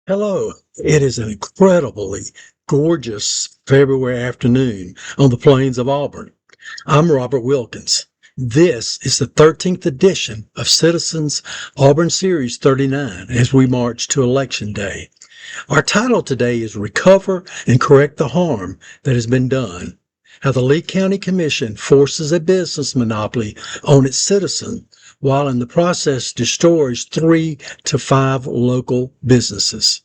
Hello. It is an incredibly gorgeous February afternoon on the plains of Auburn. I'm Robert Wilkins. This is the 13th edition of Citizens Auburn Series 39 as we march to Election Day. Our title today is Recover and Correct the Harm That Has Been Done. How the Lee County Commission forces a business monopoly on its citizen while in the process destroys 3 to 5 local businesses.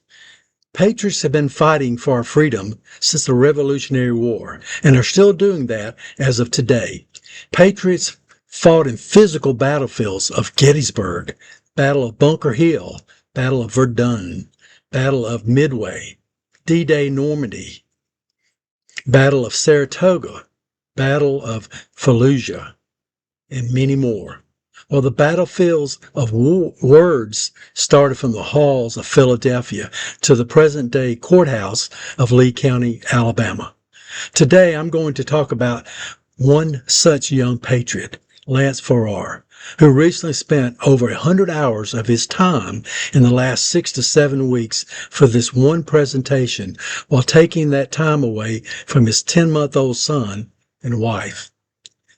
Patriots have been fighting for our freedom since the Revolutionary War and are still doing that as of today. Patriots fought in physical battlefields of Gettysburg, Battle of Bunker Hill, Battle of Verdon, Battle of Midway, D-Day Normandy, Battle of Saratoga, Battle of Fallujah, and many more. Well, the battlefields of words started from the halls of Philadelphia to the present-day courthouse of Lee County, Alabama. Today, I'm going to talk about one such young patriot, Lance Farrar, who recently spent over 100 hours of his time in the last 6 to 7 weeks for this one presentation while taking that time away from his 10-month-old son and wife.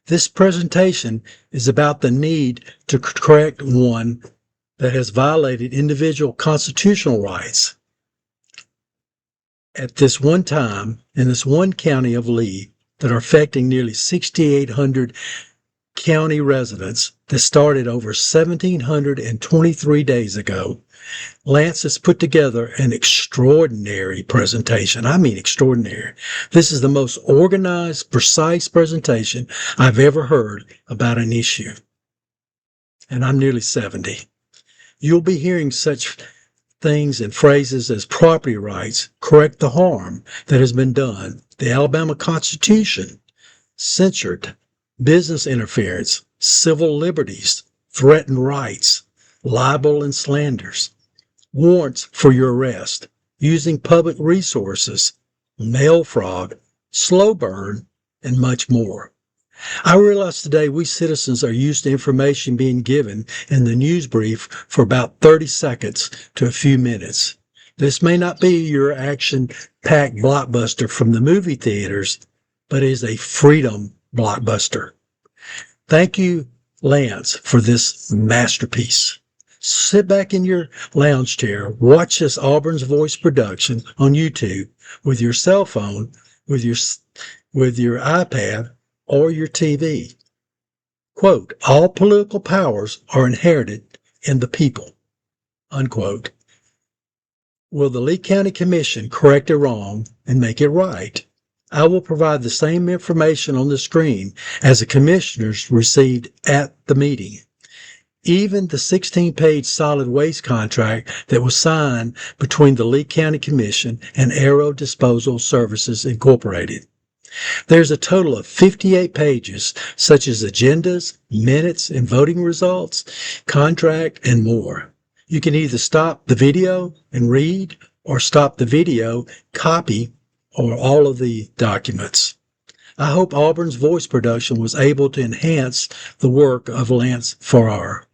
This presentation is about the need to correct one that has violated individual constitutional rights. At this one time, in this one county of Lee, that are affecting nearly 6,800 county residents that started over 1,723 days ago, Lance has put together an extraordinary presentation. I mean extraordinary. This is the most organized, precise presentation I've ever heard about an issue. And I'm nearly 70. You'll be hearing such things and phrases as property rights, correct the harm that has been done, the Alabama Constitution, censored, business interference, civil liberties, threatened rights, libel and slanders, warrants for your arrest, using public resources, mail fraud, slow burn, and much more. I realize today we citizens are used to information being given in the news brief for about 30 seconds to a few minutes. This may not be your action-packed blockbuster from the movie theaters, but is a freedom blockbuster. Thank you, Lance, for this masterpiece. Sit back in your lounge chair, watch this Auburn's Voice production on YouTube with your cell phone, with your iPad, or your TV. Quote, all political powers are inherited in the people. Unquote. Will the Lee County Commission correct a wrong and make it right? I will provide the same information on the screen as the commissioners received at the meeting. Even the 16-page solid waste contract that was signed between the Lee County Commission and Aero Disposal Services Incorporated. There's a total of 58 pages, such as agendas, minutes, and voting results, contract, and more. You can either stop the video and read, or stop the video, copy, or all of the documents. I hope Auburn's Voice production was able to enhance the work of Lance Farrar.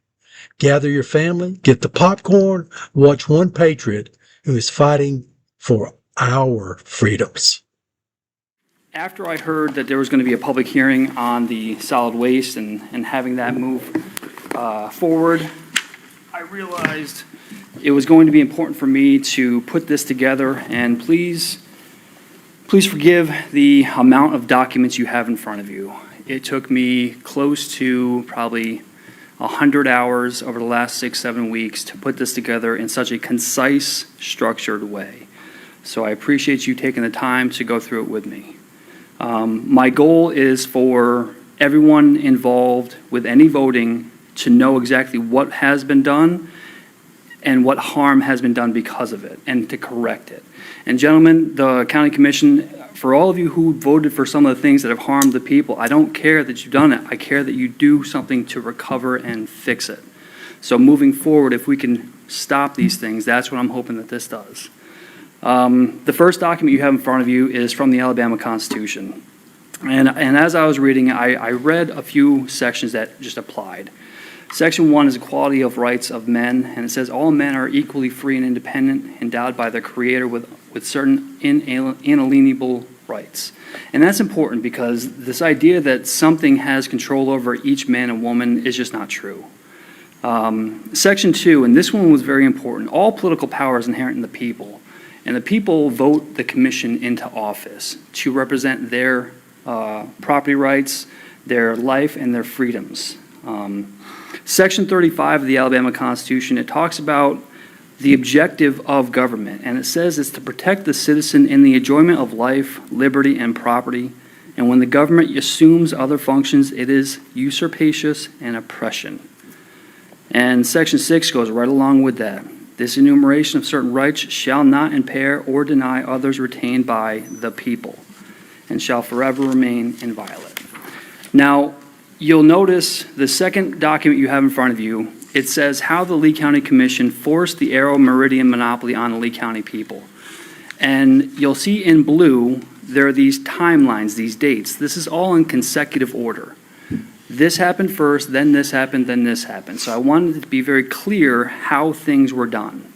Gather your family, get the popcorn, watch one patriot who is fighting for our freedoms. After I heard that there was going to be a public hearing on the solid waste and having that move forward, I realized it was going to be important for me to put this together, and please forgive the amount of documents you have in front of you. It took me close to probably 100 hours over the last 6-7 weeks to put this together in such a concise, structured way. So I appreciate you taking the time to go through it with me. My goal is for everyone involved with any voting to know exactly what has been done and what harm has been done because of it, and to correct it. And gentlemen, the County Commission, for all of you who voted for some of the things that have harmed the people, I don't care that you've done it. I care that you do something to recover and fix it. So moving forward, if we can stop these things, that's what I'm hoping that this does. The first document you have in front of you is from the Alabama Constitution. And as I was reading, I read a few sections that just applied. Section 1 is equality of rights of men, and it says all men are equally free and independent, endowed by their Creator with certain inalienable rights. And that's important because this idea that something has control over each man and woman is just not true. Section 2, and this one was very important, all political power is inherent in the people, and the people vote the commission into office to represent their property rights, their life, and their freedoms. Section 35 of the Alabama Constitution, it talks about the objective of government, and it says it's to protect the citizen in the enjoyment of life, liberty, and property, and when the government assumes other functions, it is usurpation and oppression. And Section 6 goes right along with that. This enumeration of certain rights shall not impair or deny others retained by the people, and shall forever remain inviolate. Now, you'll notice the second document you have in front of you, it says how the Lee County Commission forced the Arrow Meridian monopoly on the Lee County people. And you'll see in blue, there are these timelines, these dates. This is all in consecutive order. This happened first, then this happened, then this happened. So I wanted it to be very clear how things were done.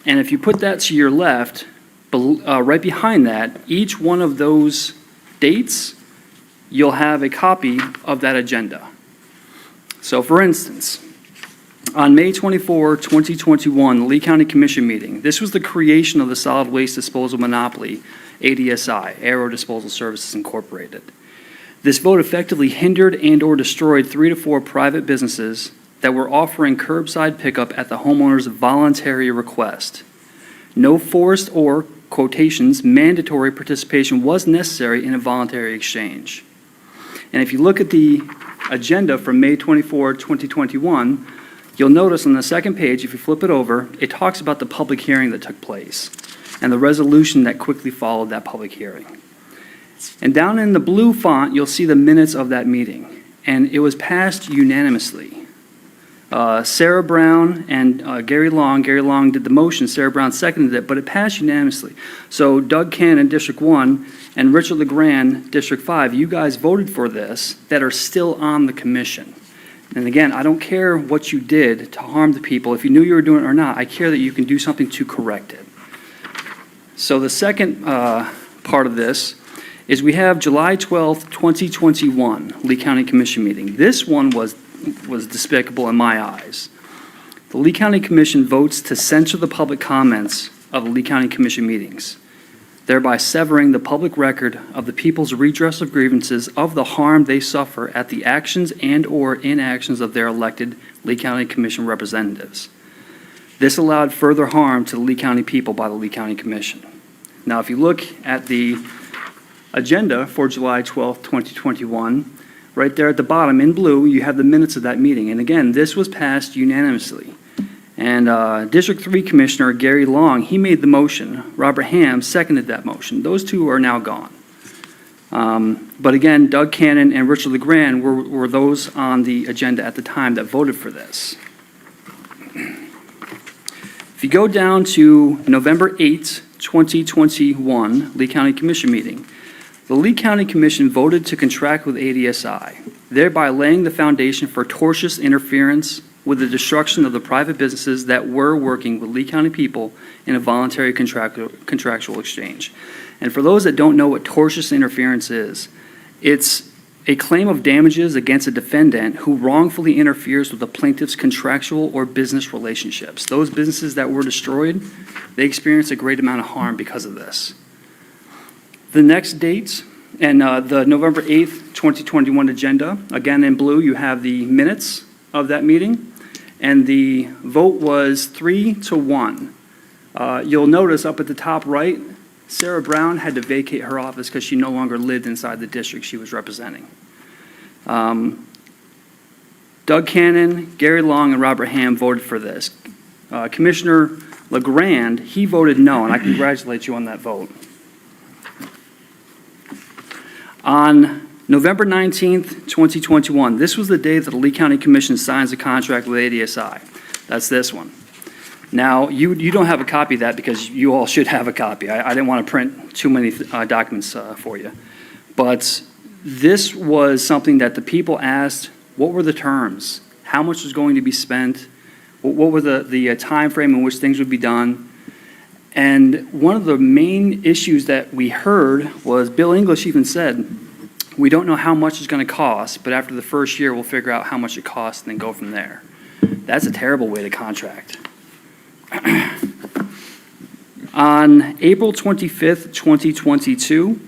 And if you put that to your left, right behind that, each one of those dates, you'll have a copy of that agenda. So for instance, on May 24, 2021, the Lee County Commission meeting, this was the creation of the Solid Waste Disposal Monopoly, ADSI, Aero Disposal Services Incorporated. This vote effectively hindered and or destroyed 3 to 4 private businesses that were offering curbside pickup at the homeowner's voluntary request. No forced or, quotations, mandatory participation was necessary in a voluntary exchange. And if you look at the agenda from May 24, 2021, you'll notice on the second page, if you flip it over, it talks about the public hearing that took place and the resolution that quickly followed that public hearing. And down in the blue font, you'll see the minutes of that meeting. And it was passed unanimously. Sarah Brown and Gary Long did the motion, Sarah Brown seconded it, but it passed unanimously. So Doug Cannon, District 1, and Richard LeGrand, District 5, you guys voted for this that are still on the commission. And again, I don't care what you did to harm the people. If you knew you were doing it or not, I care that you can do something to correct it. So the second part of this is we have July 12th, 2021, Lee County Commission meeting. This one was despicable in my eyes. The Lee County Commission votes to censor the public comments of the Lee County Commission meetings, thereby severing the public record of the people's redress of grievances of the harm they suffer at the actions and or inactions of their elected Lee County Commission representatives. This allowed further harm to the Lee County people by the Lee County Commission. Now, if you look at the agenda for July 12th, 2021, right there at the bottom in blue, you have the minutes of that meeting. And again, this was passed unanimously. And District 3 Commissioner Gary Long, he made the motion. Robert Ham seconded that motion. Those two are now gone. But again, Doug Cannon and Richard LeGrand were those on the agenda at the time that voted for this. If you go down to November 8th, 2021, Lee County Commission meeting, the Lee County Commission voted to contract with ADSI, thereby laying the foundation for tortious interference with the destruction of the private businesses that were working with Lee County people in a voluntary contractual exchange. And for those that don't know what tortious interference is, it's a claim of damages against a defendant who wrongfully interferes with the plaintiff's contractual or business relationships. Those businesses that were destroyed, they experienced a great amount of harm because of this. The next dates, and the November 8th, 2021 agenda, again in blue, you have the minutes of that meeting, and the vote was 3-1. You'll notice up at the top right, Sarah Brown had to vacate her office because she no longer lived inside the district she was representing. Doug Cannon, Gary Long, and Robert Ham voted for this. Commissioner LeGrand, he voted no, and I congratulate you on that vote. On November 19th, 2021, this was the day that the Lee County Commission signs a contract with ADSI. That's this one. Now, you don't have a copy of that because you all should have a copy. I didn't want to print too many documents for you. But this was something that the people asked, what were the terms? how much was going to be spent, what were the time frame in which things would be done. And one of the main issues that we heard was Bill English even said, we don't know how much it's going to cost, but after the first year, we'll figure out how much it costs and then go from there. That's a terrible way to contract. On April 25th, 2022,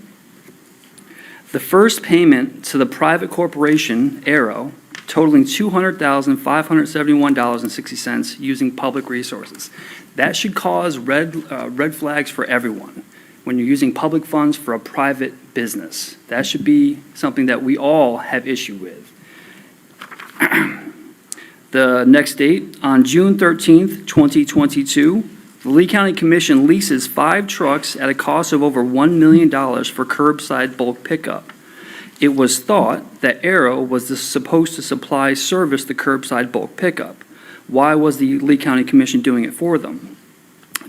the first payment to the private corporation, Arrow, totaling $200,571.60 using public resources. That should cause red flags for everyone when you're using public funds for a private business. That should be something that we all have issue with. The next date, on June 13th, 2022, the Lee County Commission leases 5 trucks at a cost of over $1 million for curbside bulk pickup. It was thought that Arrow was supposed to service the curbside bulk pickup. Why was the Lee County Commission doing it for them?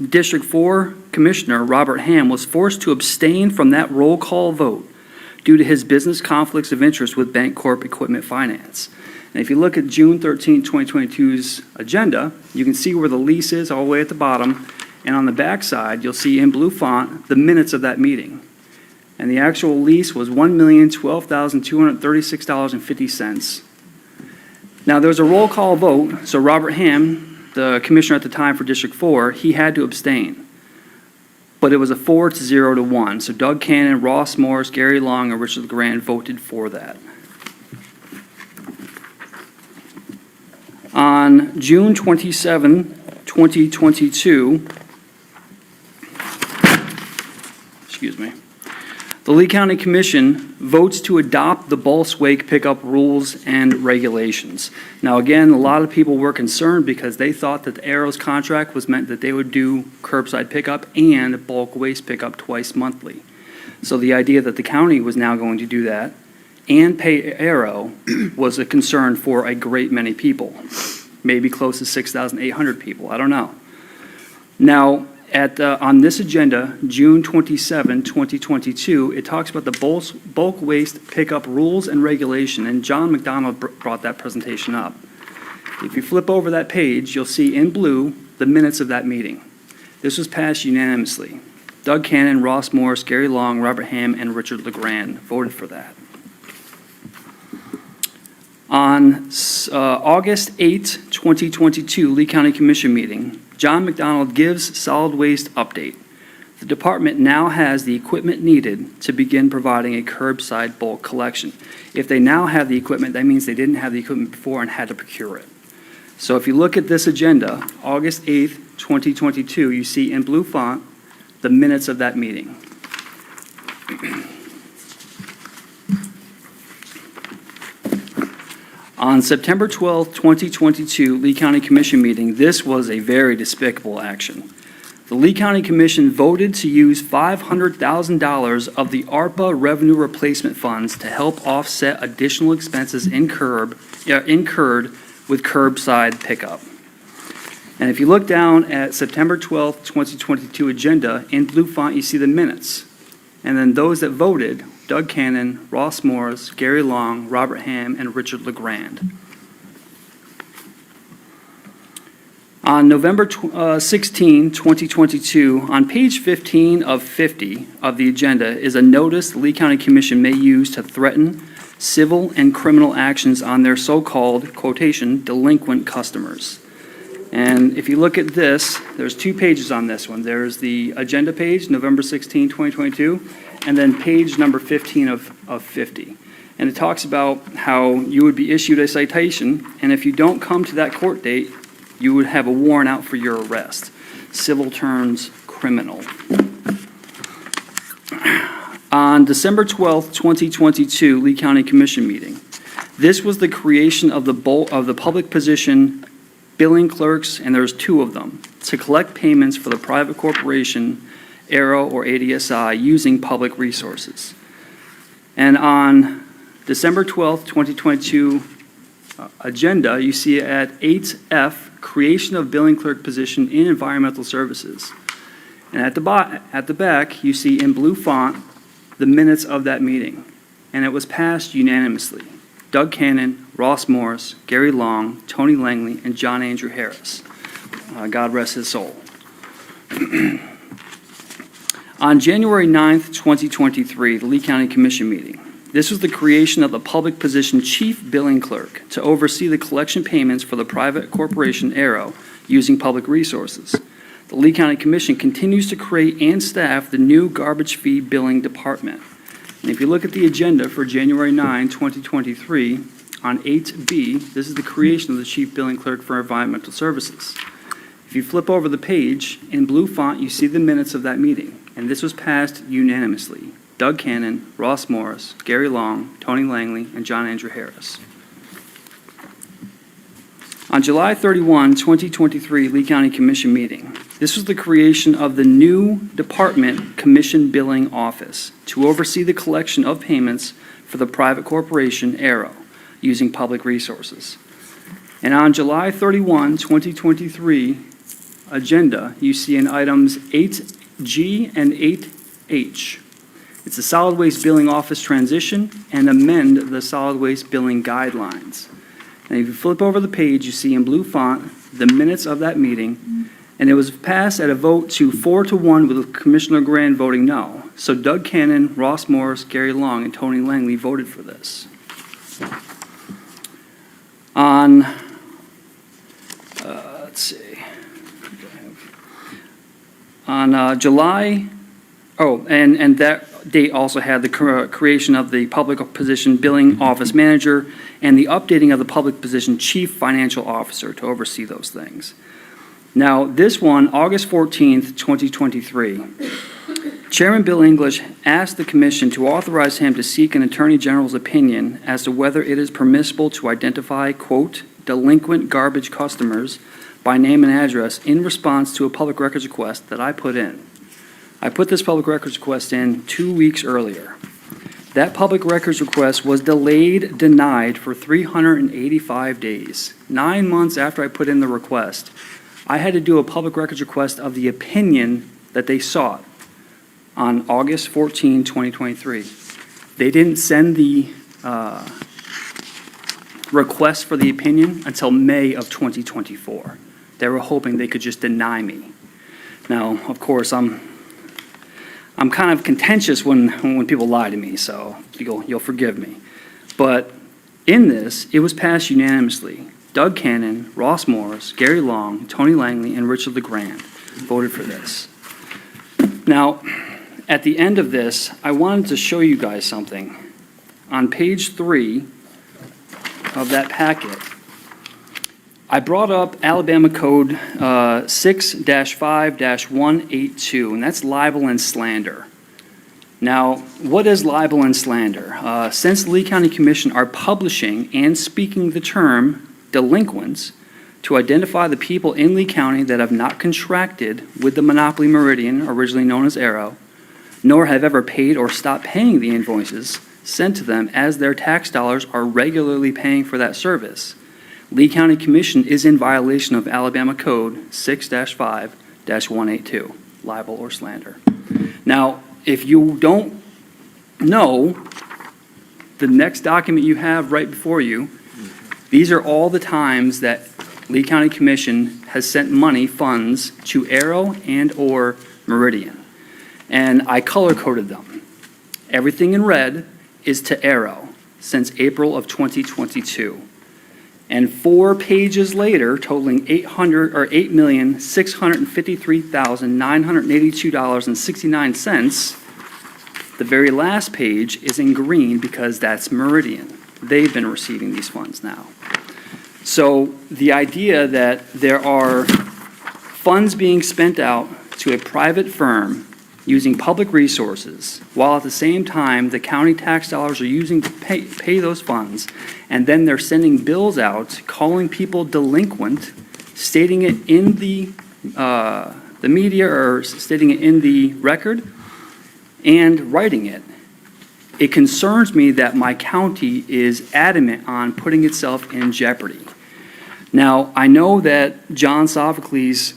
District 4 Commissioner Robert Ham was forced to abstain from that roll call vote due to his business conflicts of interest with Bancorp Equipment Finance. And if you look at June 13, 2022's agenda, you can see where the lease is all the way at the bottom, and on the back side, you'll see in blue font the minutes of that meeting. And the actual lease was $1,012,236.50. Now, there was a roll call vote, so Robert Ham, the commissioner at the time for District 4, he had to abstain. But it was a 4-0 to 1. So Doug Cannon, Ross Morris, Gary Long, and Richard LeGrand voted for that. On June 27, 2022, the Lee County Commission votes to adopt the bulk waste pickup rules and regulations. Now, again, a lot of people were concerned because they thought that the Arrow's contract was meant that they would do curbside pickup and bulk waste pickup twice monthly. So the idea that the county was now going to do that and pay Arrow was a concern for a great many people, maybe close to 6,800 people. I don't know. Now, on this agenda, June 27, 2022, it talks about the bulk waste pickup rules and regulation, and John McDonald brought that presentation up. If you flip over that page, you'll see in blue the minutes of that meeting. This was passed unanimously. Doug Cannon, Ross Morris, Gary Long, Robert Ham, and Richard LeGrand voted for that. On August 8, 2022, Lee County Commission meeting, John McDonald gives solid waste update. The department now has the equipment needed to begin providing a curbside bulk collection. If they now have the equipment, that means they didn't have the equipment before and had to procure it. So if you look at this agenda, August 8th, 2022, you see in blue font the minutes of that meeting. On September 12, 2022, Lee County Commission meeting, this was a very despicable action. The Lee County Commission voted to use $500,000 of the ARPA revenue replacement funds to help offset additional expenses incurred with curbside pickup. And if you look down at September 12, 2022 agenda, in blue font, you see the minutes. And then those that voted, Doug Cannon, Ross Morris, Gary Long, Robert Ham, and Richard LeGrand. On November 16, 2022, on page 15 of 50 of the agenda is a notice the Lee County Commission may use to threaten civil and criminal actions on their so-called, quotation, delinquent customers. And if you look at this, there's 2 pages on this one. There's the agenda page, November 16, 2022, and then page number 15 of 50. And it talks about how you would be issued a citation, and if you don't come to that court date, you would have a warrant out for your arrest. Civil turns criminal. On December 12th, 2022, Lee County Commission meeting. This was the creation of the public position billing clerks, and there's 2 of them, to collect payments for the private corporation, Arrow or ADSI, using public resources. And on December 12th, 2022 agenda, you see at 8F, creation of billing clerk position in environmental services. And at the back, you see in blue font the minutes of that meeting. And it was passed unanimously. Doug Cannon, Ross Morris, Gary Long, Tony Langley, and John Andrew Harris. God rest his soul. On January 9th, 2023, the Lee County Commission meeting. This was the creation of the public position Chief Billing Clerk to oversee the collection payments for the private corporation Arrow using public resources. The Lee County Commission continues to create and staff the new garbage fee billing department. And if you look at the agenda for January 9, 2023, on 8B, this is the creation of the Chief Billing Clerk for Environmental Services. If you flip over the page, in blue font, you see the minutes of that meeting, and this was passed unanimously. Doug Cannon, Ross Morris, Gary Long, Tony Langley, and John Andrew Harris. On July 31, 2023, Lee County Commission meeting. This was the creation of the new Department Commission Billing Office to oversee the collection of payments for the private corporation Arrow using public resources. And on July 31, 2023, agenda, you see in items 8G and 8H. It's the solid waste billing office transition and amend the solid waste billing guidelines. And if you flip over the page, you see in blue font the minutes of that meeting, and it was passed at a vote to 4-1 with Commissioner Grand voting no. So Doug Cannon, Ross Morris, Gary Long, and Tony Langley voted for this. On, let's see. On July, and that date also had the creation of the public position billing office manager and the updating of the public position chief financial officer to oversee those things. Now, this one, August 14th, 2023, Chairman Bill English asked the commission to authorize him to seek an attorney general's opinion as to whether it is permissible to identify, quote, delinquent garbage customers by name and address in response to a public records request that I put in. I put this public records request in 2 weeks earlier. That public records request was denied for 385 days. 9 months after I put in the request, I had to do a public records request of the opinion that they sought on August 14, 2023. They didn't send the request for the opinion until May of 2024. They were hoping they could just deny me. Now, of course, I'm kind of contentious when people lie to me, so you'll forgive me. But in this, it was passed unanimously. Doug Cannon, Ross Morris, Gary Long, Tony Langley, and Richard LeGrand voted for this. Now, at the end of this, I wanted to show you guys something. On page 3 of that packet, I brought up Alabama Code 6-5-182, and that's libel and slander. Now, what is libel and slander? Since the Lee County Commission are publishing and speaking the term delinquents to identify the people in Lee County that have not contracted with the Monopoly Meridian, originally known as Arrow, nor have ever paid or stopped paying the invoices sent to them as their tax dollars are regularly paying for that service, Lee County Commission is in violation of Alabama Code 6-5-182, libel or slander. Now, if you don't know, the next document you have right before you, these are all the times that Lee County Commission has sent money, funds, to Arrow and or Meridian. And I color-coded them. Everything in red is to Arrow since April of 2022. And 4 pages later, totaling $853,982.69, the very last page is in green because that's Meridian. They've been receiving these funds now. So the idea that there are funds being spent out to a private firm using public resources, while at the same time the county tax dollars are using to pay those funds, and then they're sending bills out, calling people delinquent, stating it in the media or stating it in the record, and writing it. It concerns me that my county is adamant on putting itself in jeopardy. Now, I know that John Sophocles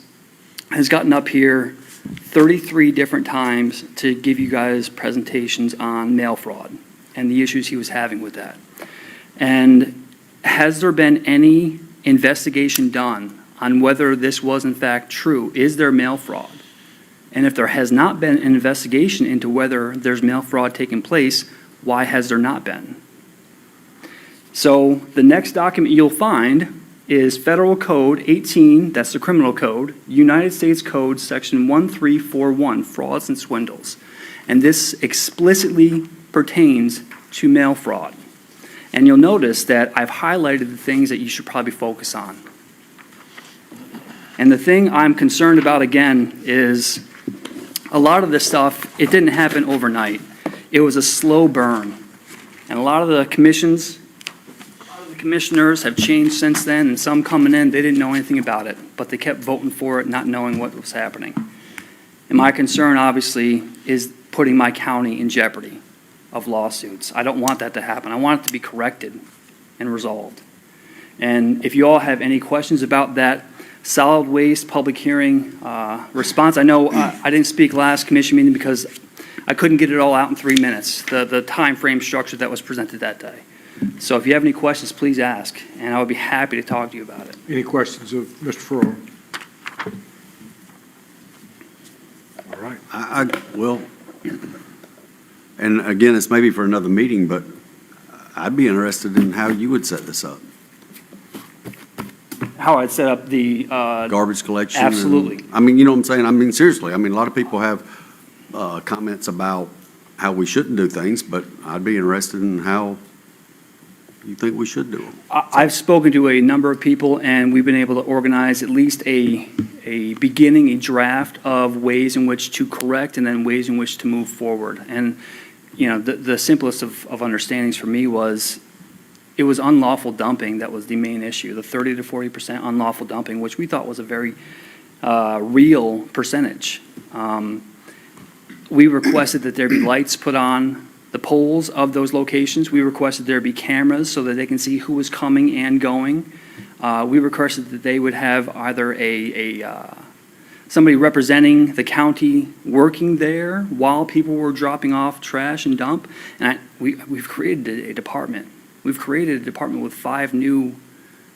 has gotten up here 33 different times to give you guys presentations on mail fraud and the issues he was having with that. And has there been any investigation done on whether this was in fact true? Is there mail fraud? And if there has not been an investigation into whether there's mail fraud taking place, why has there not been? So the next document you'll find is Federal Code 18, that's the criminal code, United States Code Section 1341, frauds and swindles. And this explicitly pertains to mail fraud. And you'll notice that I've highlighted the things that you should probably focus on. And the thing I'm concerned about, again, is a lot of this stuff, it didn't happen overnight. It was a slow burn. And a lot of the commissioners have changed since then, and some coming in, they didn't know anything about it, but they kept voting for it, not knowing what was happening. And my concern, obviously, is putting my county in jeopardy of lawsuits. I don't want that to happen. I want it to be corrected and resolved. And if you all have any questions about that solid waste public hearing response, I know I didn't speak last commission meeting because I couldn't get it all out in 3 minutes, the time frame structure that was presented that day. So if you have any questions, please ask, and I would be happy to talk to you about it. Any questions of Mr. Farrar? All right. Well, and again, it's maybe for another meeting, but I'd be interested in how you would set this up. How I'd set up the Garbage collection. absolutely. I mean, you know what I'm saying? I mean, seriously, I mean, a lot of people have comments about how we shouldn't do things, but I'd be interested in how you think we should do them. I've spoken to a number of people, and we've been able to organize at least a beginning, a draft of ways in which to correct and then ways in which to move forward. And, you know, the simplest of understandings for me was it was unlawful dumping that was the main issue, the 30 to 40% unlawful dumping, which we thought was a very real percentage. We requested that there be lights put on the poles of those locations. We requested there be cameras so that they can see who was coming and going. We requested that they would have either somebody representing the county working there while people were dropping off trash and dump. And we've created a department. We've created a department with 5 new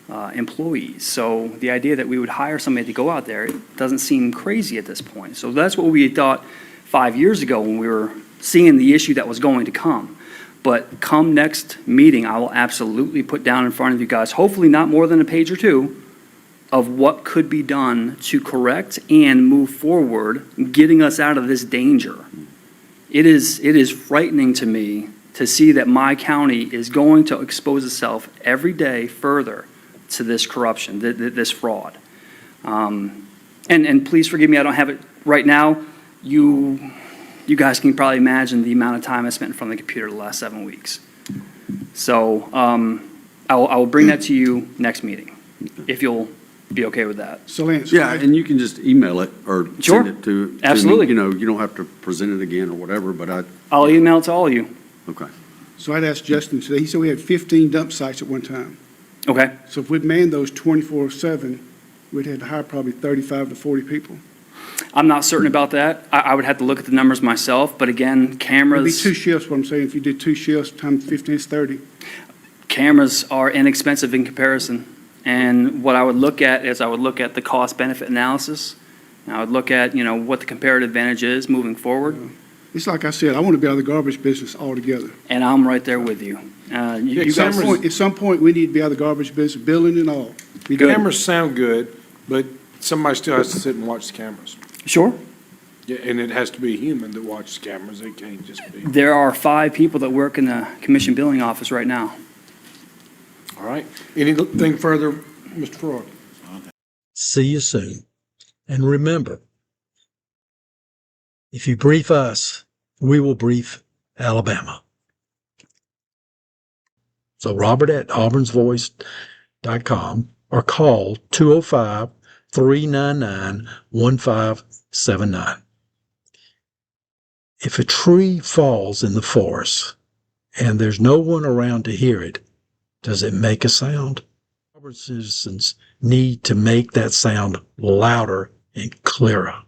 employees. So the idea that we would hire somebody to go out there, it doesn't seem crazy at this point. So that's what we thought 5 years ago when we were seeing the issue that was going to come. But come next meeting, I will absolutely put down in front of you guys, hopefully not more than a page or two, of what could be done to correct and move forward, getting us out of this danger. It is frightening to me to see that my county is going to expose itself every day further to this corruption, this fraud. And please forgive me, I don't have it right now. You guys can probably imagine the amount of time I spent in front of the computer the last 7 weeks. So I will bring that to you next meeting, if you'll be okay with that. So Lance. Yeah, and you can just email it or Sure. send it to Absolutely. me. You know, you don't have to present it again or whatever, but I'll email it to all of you. okay. So I'd asked Justin today, he said we had 15 dump sites at one time. Okay. So if we'd manned those 24/7, we'd had to hire probably 35 to 40 people. I'm not certain about that. I would have to look at the numbers myself, but again, It'd be cameras. 2 shifts, what I'm saying. If you did 2 shifts, times 15 is 30. Cameras are inexpensive in comparison. And what I would look at is I would look at the cost-benefit analysis. And I would look at, what the comparative advantage is moving forward. It's like I said, I want to be out of the garbage business altogether. And I'm right there with you. You At some guys, point, we need to be out of the garbage business, billing and all. Good. Cameras sound good, but somebody still has to sit and watch the cameras. Sure. Yeah, and it has to be a human that watches cameras. It can't just be. There are 5 people that work in the commission billing office right now. All right. Anything further, Mr. Farrar? See you soon. And remember, if you brief us, we will brief Alabama. So Robert at auburnsvoice.com or call 205-399-1579. If a tree falls in the forest and there's no one around to hear it, does it make a sound? Auburn citizens need to make that sound louder and clearer.